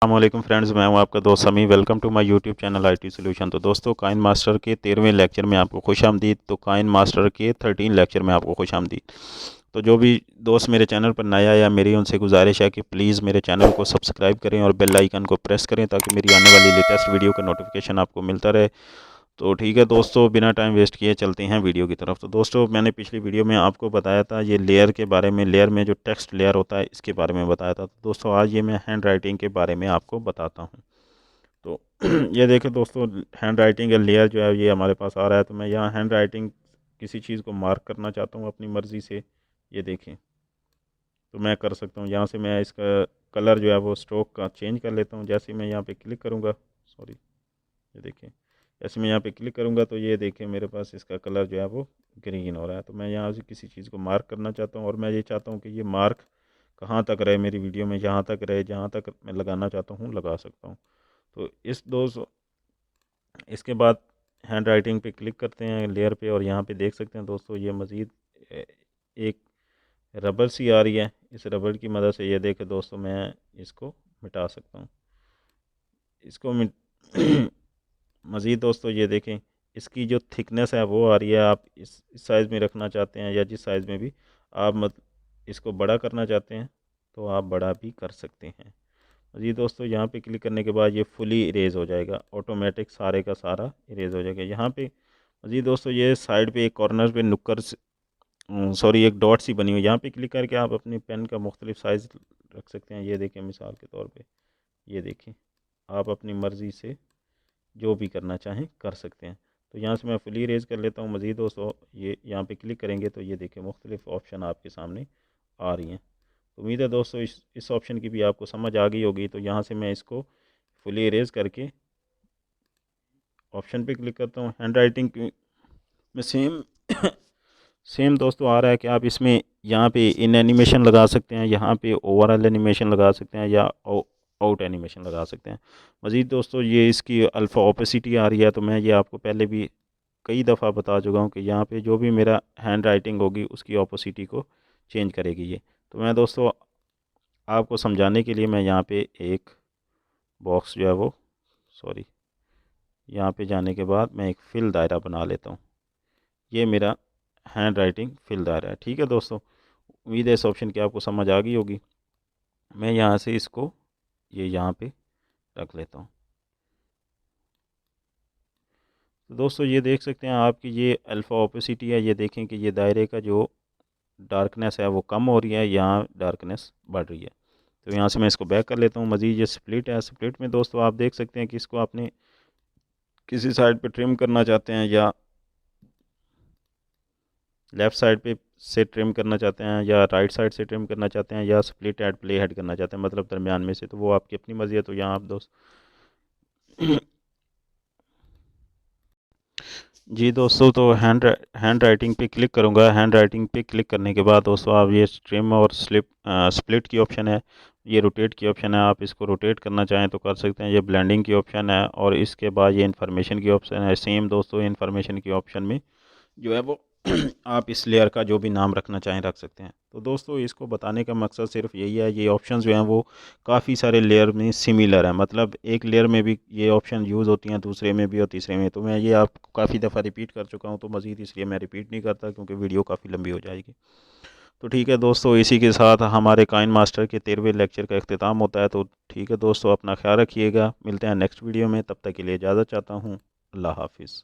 अस्सलामुअलैकुम फ्रेंड्स, मैं हूं आपका दोस्त Sami. Welcome to my YouTube channel IT solution. तो दोस्तों, काइन मास्टर के 13वें लेक्चर में आपको खुशामदीद। तो काइन मास्टर के 13 लेक्चर में आपको खुशामदीद। तो जो भी दोस्त मेरे चैनल पर नया या मेरी उनसे गुजारिश है कि प्लीज़ मेरे चैनल को सब्सक्राइब करें और बेल आइकन को प्रेस करें ताकि मेरी आने वाली लेटेस्ट वीडियो का नोटिफिकेशन आपको मिलता रहे। तो ठीक है दोस्तों, बिना टाइम वेस्ट किए चलते हैं वीडियो की तरफ। तो दोस्तों, मैंने पिछली वीडियो में आपको बताया था ये लेयर के बारे में, लेयर में जो टेक्स्ट लेयर होता है इसके बारे में बताया था। तो दोस्तों, आज ये मैं हैंड राइटिंग के बारे में आपको बताता हूँ। तो ये देखें दोस्तों, हैंड राइटिंग का लेयर जो है ये हमारे पास आ रहा है। तो मैं यहाँ हैंड राइटिंग किसी चीज़ को मार्क करना चाहता हूँ अपनी मर्ज़ी से। ये देखें, तो मैं कर सकता हूँ। यहाँ से मैं इसका कलर जो है वो स्ट्रोक का चेंज कर लेता हूँ। जैसे मैं यहाँ पे क्लिक करूँगा, सॉरी, ये देखें, जैसे मैं यहाँ पे क्लिक करूँगा तो ये देखें मेरे पास इसका कलर जो है वो ग्रीन हो रहा है। तो मैं यहाँ से किसी चीज़ को मार्क करना चाहता हूँ और मैं ये चाहता हूँ कि ये मार्क कहाँ तक रहे मेरी वीडियो में, जहाँ तक रहे, जहाँ तक मैं लगाना चाहता हूँ लगा सकता हूँ। तो इसके बाद हैंड राइटिंग पे क्लिक करते हैं लेयर पे, और यहाँ पे देख सकते हैं दोस्तों ये मज़ीद एक रबड़ सी आ रही है। इस रबड़ की मदद से ये देखें दोस्तों मैं इसको मिटा सकता हूँ। इसको मज़ीद दोस्तों ये देखें, इसकी जो थिकनेस है वो आ रही है। आप इस साइज़ में रखना चाहते हैं या जिस साइज़ में भी आप इसको बड़ा करना चाहते हैं तो आप बड़ा भी कर सकते हैं। मज़ीद दोस्तों, यहाँ पे क्लिक करने के बाद ये फुली इरेज हो जाएगा, ऑटोमेटिक सारे का सारा इरेज हो जाएगा। यहाँ पे मज़ीद दोस्तों ये साइड पे एक कॉर्नर पे नुक्कर सॉरी एक डॉट सी बनी हुई, यहाँ पे क्लिक करके आप अपनी पेन का मुख्तलिफ साइज़ रख सकते हैं। ये देखें, मिसाल के तौर पे ये देखें, आप अपनी मर्ज़ी से जो भी करना चाहें कर सकते हैं। तो यहाँ से मैं फुली इरेज कर लेता हूँ। मज़ीद दोस्तों, ये यहाँ पे क्लिक करेंगे तो ये देखें मुख्तलिफ ऑप्शन आपके सामने आ रही हैं। तो उम्मीद है दोस्तों इस ऑप्शन की भी आपको समझ आ गई होगी। तो यहाँ से मैं इसको फुली इरेज करके ऑप्शन पे क्लिक करता हूँ। हैंड राइटिंग में सेम सेम दोस्तों आ रहा है कि आप इसमें यहाँ पे इन एनिमेशन लगा सकते हैं, यहाँ पे ओवरऑल एनिमेशन लगा सकते हैं या आउट एनिमेशन लगा सकते हैं। मज़ीद दोस्तों, ये इसकी अल्फ़ा ओपेसिटी आ रही है। तो मैं ये आपको पहले भी कई दफ़ा बता चुका हूँ कि यहाँ पे जो भी मेरा हैंड राइटिंग होगी उसकी ओपेसिटी को चेंज करेगी ये। तो मैं दोस्तों आपको समझाने के लिए मैं यहाँ पे एक बॉक्स जो है वो, सॉरी, यहाँ पे जाने के बाद मैं एक फिल दायरा बना लेता हूँ। ये मेरा हैंड राइटिंग फिल दायरा है। ठीक है दोस्तों, उम्मीद है इस ऑप्शन की आपको समझ आ गई होगी। मैं यहाँ से इसको ये यहाँ पे रख लेता हूँ। तो दोस्तों ये देख सकते हैं आपकी ये अल्फ़ा ओपेसिटी है। ये देखें कि ये दायरे का जो डार्कनेस है वो कम हो रही है, यहाँ डार्कनेस बढ़ रही है। तो यहाँ से मैं इसको बैक कर लेता हूँ। मज़ीद ये स्प्लिट है, स्प्लिट में दोस्तों आप देख सकते हैं कि इसको आपने किसी साइड पे ट्रिम करना चाहते हैं या लेफ़्ट साइड पे से ट्रिम करना चाहते हैं या राइट साइड से ट्रिम करना चाहते हैं या स्प्लिट हेड प्ले हेड करना चाहते हैं, मतलब दरमियान में से, तो वो आपकी अपनी मर्ज़ी है। तो यहाँ आप दोस्त जी दोस्तों, तो हैंड राइटिंग पे क्लिक करूँगा। हैंड राइटिंग पे क्लिक करने के बाद दोस्तों आप ये ट्रिम और स्प्लिट की ऑप्शन है, ये रोटेट की ऑप्शन है, आप इसको रोटेट करना चाहें तो कर सकते हैं। ये ब्लेंडिंग की ऑप्शन है और इसके बाद ये इन्फॉर्मेशन की ऑप्शन है। सेम दोस्तों, इन्फॉर्मेशन की ऑप्शन में जो है वो आप इस लेयर का जो भी नाम रखना चाहें रख सकते हैं। तो दोस्तों इसको बताने का मकसद सिर्फ यही है, ये ऑप्शन जो हैं वो काफ़ी सारे लेयर में सिमिलर है, मतलब एक लेयर में भी ये ऑप्शन यूज़ होती हैं, दूसरे में भी और तीसरे में। तो मैं ये आपको काफ़ी दफ़ा रिपीट कर चुका हूँ, तो मज़ीद इसलिए मैं रिपीट नहीं करता क्योंकि वीडियो काफ़ी लंबी हो जाएगी। तो ठीक है दोस्तों, इसी के साथ हमारे काइन मास्टर के 13वें लेक्चर का अख्तिताम होता है। तो ठीक है दोस्तों, अपना ख्याल रखिएगा, मिलते हैं नेक्स्ट वीडियो में। तब तक के लिए इजाज़त चाहता हूँ। अल्लाह हाफिज़।